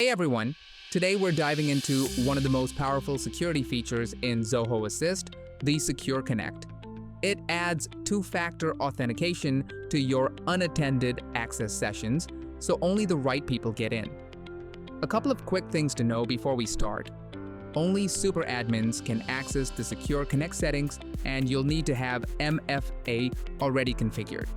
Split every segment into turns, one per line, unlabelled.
Hey everyone! Today we're diving into one of the most powerful security features in Zoho Assist, the Secure Connect. It adds two-factor authentication to your unattended access sessions, so only the right people get in. A couple of quick things to know before we start. Only super admins can access the Secure Connect settings, and you'll need to have MFA already configured.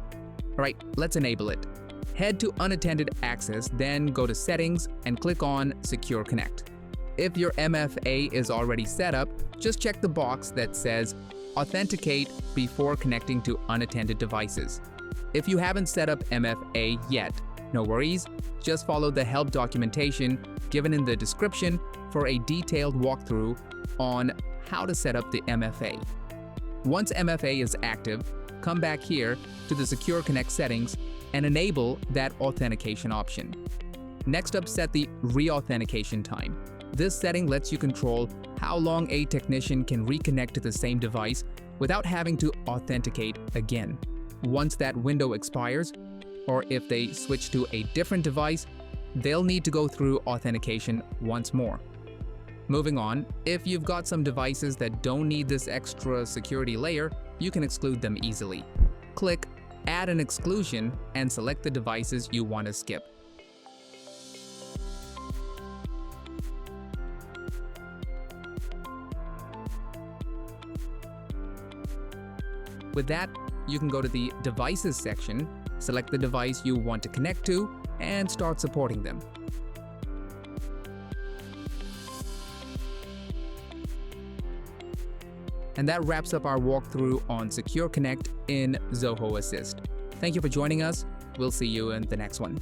Alright, let's enable it. Head to Unattended Access, then go to Settings and click on Secure Connect. If your MFA is already set up, just check the box that says Authenticate before connecting to unattended devices. If you haven't set up MFA yet, no worries, just follow the help documentation given in the description for a detailed walkthrough on how to set up the MFA. Once MFA is active, come back here to the Secure Connect settings and enable that authentication option. Next up, set the reauthentication time. This setting lets you control how long a technician can reconnect to the same device without having to authenticate again. Once that window expires, or if they switch to a different device, they'll need to go through authentication once more. Moving on, if you've got some devices that don't need this extra security layer, you can exclude them easily. Click Add an exclusion and select the devices you want to skip. With that, you can go to the Devices section, select the device you want to connect to, and start supporting them. And that wraps up our walkthrough on Secure Connect in Zoho Assist. Thank you for joining us. We'll see you in the next one.